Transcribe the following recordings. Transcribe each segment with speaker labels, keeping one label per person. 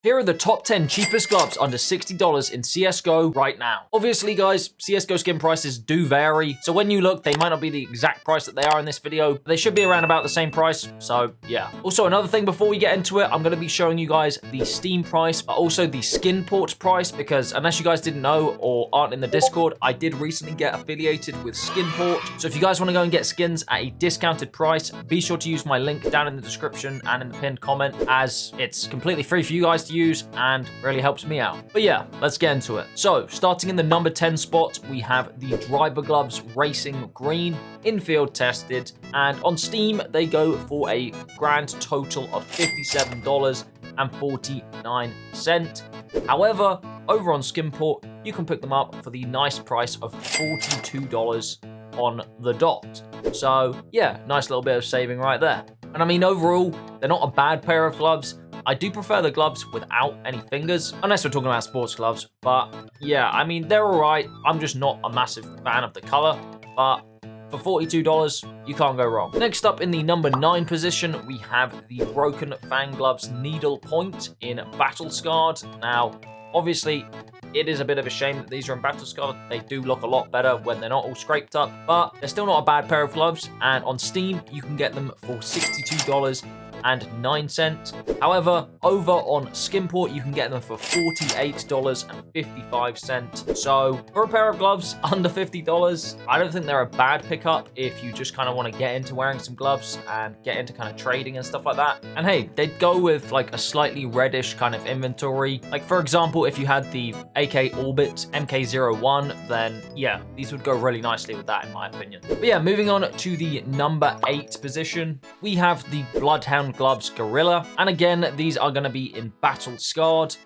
Speaker 1: Here are the top 10 cheapest gloves under $60 in CSGO right now. Obviously, guys, CSGO skin prices do vary, so when you look, they might not be the exact price that they are in this video, but they should be around about the same price, so yeah. Also, another thing before we get into it, I'm going to be showing you guys the Steam price, but also the Skinport price, because unless you guys didn't know or aren't in the Discord, I did recently get affiliated with Skinport, so if you guys want to go and get skins at a discounted price, be sure to use my link down in the description and in the pinned comment, as it's completely free for you guys to use and really helps me out. But yeah, let's get into it. So starting in the number 10 spot, we have the Driver Gloves Racing Green, infield tested, and on Steam they go for a grand total of $57.49. However, over on Skinport, you can pick them up for the nice price of $42 on the dot. So yeah, nice little bit of saving right there. And I mean, overall, they're not a bad pair of gloves. I do prefer the gloves without any fingers, unless we're talking about sports gloves. But yeah, I mean, they're all right. I'm just not a massive fan of the color, but for $42, you can't go wrong. Next up in the number 9 position, we have the Broken FANG Gloves Needle Point in Battle Scarred. Now, obviously, it is a bit of a shame that these are in Battle Scarred. They do look a lot better when they're not all scraped up, but they're still not a bad pair of gloves. And on Steam, you can get them for $62.09. However, over on Skinport, you can get them for $48.55. So for a pair of gloves under $50, I don't think they're a bad pickup if you just kind of want to get into wearing some gloves and get into kind of trading and stuff like that. And hey, they'd go with like a slightly reddish kind of inventory. Like for example, if you had the AK Orbit MK01, then yeah, these would go really nicely with that in my opinion. But yeah, moving on to the number 8 position, we have the Bloodhound Gloves Gorilla, and again, these are going to be in Battle Scarred,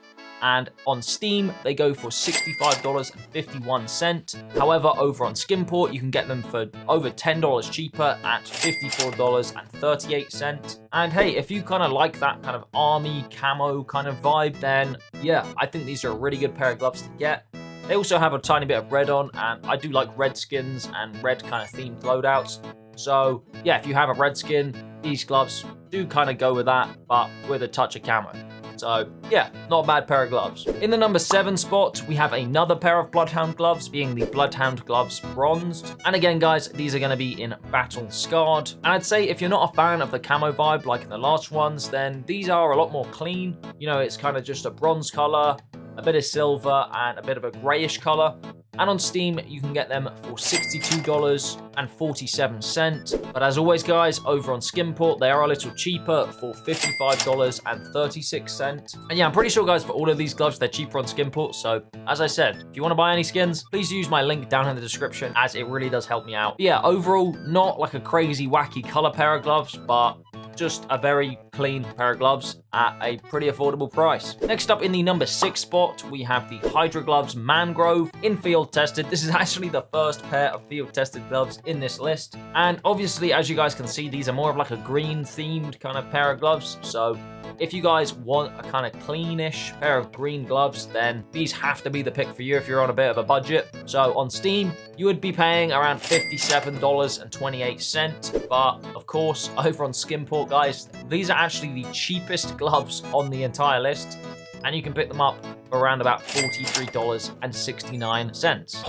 Speaker 1: and on Steam they go for $65.51. However, over on Skinport you can get them for over $10 cheaper at $54.38. And hey, if you kind of like that kind of army camo kind of vibe, then yeah, I think these are a really good pair of gloves to get. They also have a tiny bit of red on, and I do like red skins and red kind of themed loadouts. So yeah, if you have a red skin, these gloves do kind of go with that, but with a touch of camo. So yeah, not a bad pair of gloves. In the number 7 spot, we have another pair of Bloodhound gloves, being the Bloodhound Gloves Bronzed. And again, guys, these are going to be in Battle Scarred. And I'd say if you're not a fan of the camo vibe like in the last ones, then these are a lot more clean. You know, it's kind of just a bronze color, a bit of silver, and a bit of a grayish color. And on Steam, you can get them for $62.47. But as always, guys, over on Skinport, they are a little cheaper for $55.36. And yeah, I'm pretty sure, guys, for all of these gloves, they're cheaper on Skinport. So as I said, if you want to buy any skins, please use my link down in the description, as it really does help me out. But yeah, overall, not like a crazy, wacky color pair of gloves, but just a very clean pair of gloves at a pretty affordable price. Next up in the number 6 spot, we have the HYDRA Gloves Mangrove in field tested. This is actually the first pair of field tested gloves in this list. And obviously, as you guys can see, these are more of like a green themed kind of pair of gloves. So if you guys want a kind of cleanish pair of green gloves, then these have to be the pick for you if you're on a bit of a budget. So on Steam, you would be paying around $57.28. But of course, over on Skinport, guys, these are actually the cheapest gloves on the entire list, and you can pick them up for around about $43.69.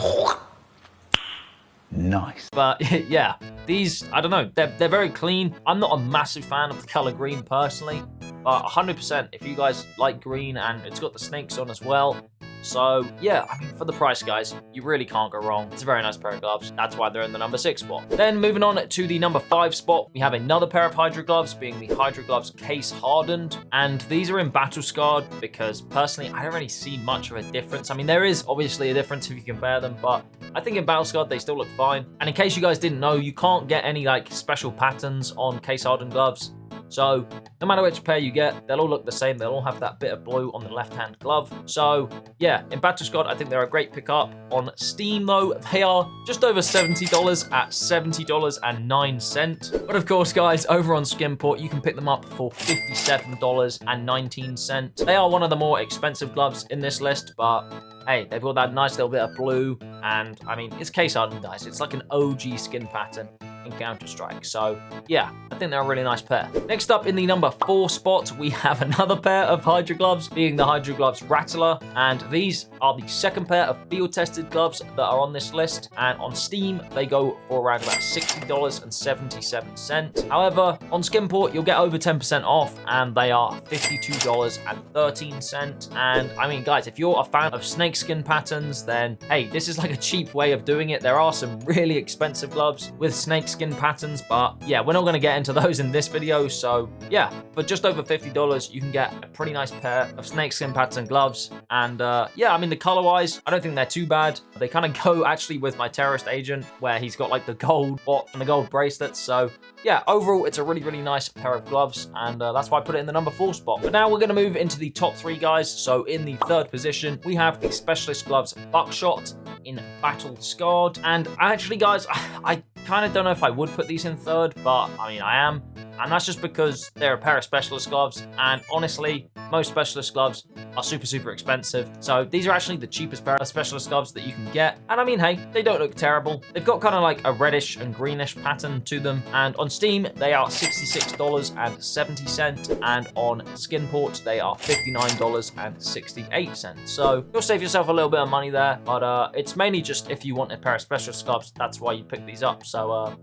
Speaker 2: Nice.
Speaker 1: But yeah, these, I don't know, they're very clean. I'm not a massive fan of the color green personally, but 100% if you guys like green, and it's got the snakes on as well. So yeah, I mean, for the price, guys, you really can't go wrong. It's a very nice pair of gloves. That's why they're in the number 6 spot. Then moving on to the number 5 spot, we have another pair of HYDRA gloves, being the HYDRA Gloves Case Hardened. And these are in Battle Scarred because personally, I don't really see much of a difference. I mean, there is obviously a difference if you compare them, but I think in Battle Scarred, they still look fine. And in case you guys didn't know, you can't get any like special patterns on Case Hardened gloves. So no matter which pair you get, they'll all look the same. They'll all have that bit of blue on the left-hand glove. So yeah, in Battle Scarred, I think they're a great pickup. On Steam though, they are just over $70 at $70.09. But of course, guys, over on Skinport, you can pick them up for $57.19. They are one of the more expensive gloves in this list, but hey, they've got that nice little bit of blue, and I mean, it's case hardened, guys. It's like an OG skin pattern in Counter-Strike. So yeah, I think they're a really nice pair. Next up in the number 4 spot, we have another pair of HYDRA gloves, being the HYDRA GLOVES-RATTLER, and these are the second pair of field-tested gloves that are on this list, and on Steam, they go for around about $60.77. However, on Skimport, you'll get over 10% off, and they are $52.13. And I mean, guys, if you're a fan of snakeskin patterns, then hey, this is like a cheap way of doing it. There are some really expensive gloves with snakeskin patterns, but yeah, we're not going to get into those in this video. So yeah, for just over $50, you can get a pretty nice pair of snakeskin pattern gloves. And yeah, I mean, the color wise, I don't think they're too bad. They kind of go actually with my terrorist agent, where he's got like the gold bot and the gold bracelets. So yeah, overall, it's a really, really nice pair of gloves, and that's why I put it in the number 4 spot. But now we're going to move into the top 3, guys. So in the 3rd position, we have the Specialist Gloves Buckshot in Battle Scarred. And actually, guys, I kind of don't know if I would put these in 3rd, but I mean, I am. And that's just because they're a pair of specialist gloves, and honestly, most specialist gloves are super, super expensive. So these are actually the cheapest pair of specialist gloves that you can get. And I mean, hey, they don't look terrible. They've got kind of like a reddish and greenish pattern to them. And on Steam, they are $66.70. And on Skinport, they are $59.68. So you'll save yourself a little bit of money there. But it's mainly just if you want a pair of specialist gloves, that's why you pick these up. So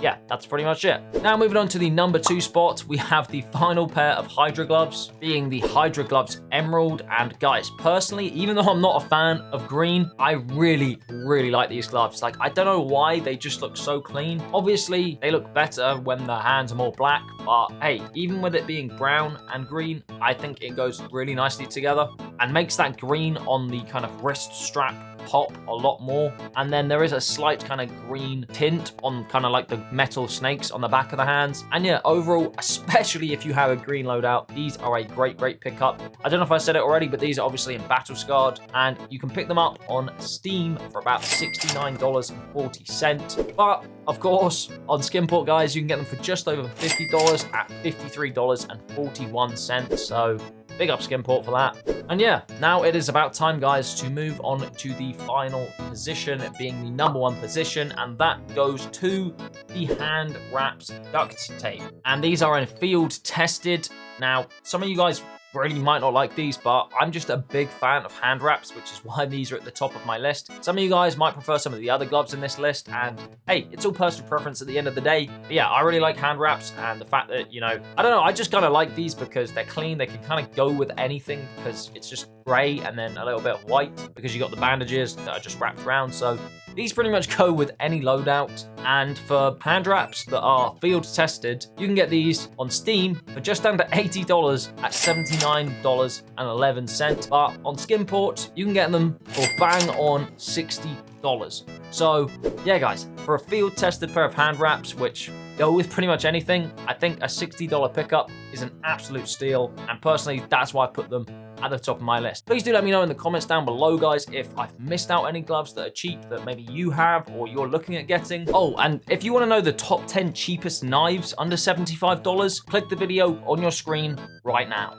Speaker 1: yeah, that's pretty much it. Now moving on to the number 2 spot, we have the final pair of HYDRA gloves, being the HYDRA Gloves Emerald. And guys, personally, even though I'm not a fan of green, I really, really like these gloves. Like, I don't know why, they just look so clean. Obviously, they look better when the hands are more black, but hey, even with it being brown and green, I think it goes really nicely together and makes that green on the kind of wrist strap pop a lot more. And then there is a slight kind of green tint on kind of like the metal snakes on the back of the hands. And yeah, overall, especially if you have a green loadout, these are a great, great pickup. I don't know if I said it already, but these are obviously in Battle Scarred, and you can pick them up on Steam for about $69.40. But of course, on Skimport, guys, you can get them for just over $50 at $53.41. So big up Skimport for that. And yeah, now it is about time, guys, to move on to the final position, being the number 1 position, and that goes to the hand wraps duct tape. And these are in field tested. Now, some of you guys really might not like these, but I'm just a big fan of hand wraps, which is why these are at the top of my list. Some of you guys might prefer some of the other gloves in this list, and hey, it's all personal preference at the end of the day. But yeah, I really like hand wraps, and the fact that, you know, I don't know, I just kind of like these because they're clean. They can kind of go with anything because it's just gray and then a little bit of white because you got the bandages that are just wrapped around. So these pretty much go with any loadout. And for hand wraps that are field tested, you can get these on Steam for just under $80 at $79.11. But on Skimport, you can get them for bang on $60. So yeah, guys, for a field tested pair of hand wraps, which go with pretty much anything, I think a $60 pickup is an absolute steal. And personally, that's why I put them at the top of my list. Please do let me know in the comments down below, guys, if I've missed out any gloves that are cheap that maybe you have or you're looking at getting. Oh, and if you want to know the top 10 cheapest knives under $75, click the video on your screen right now.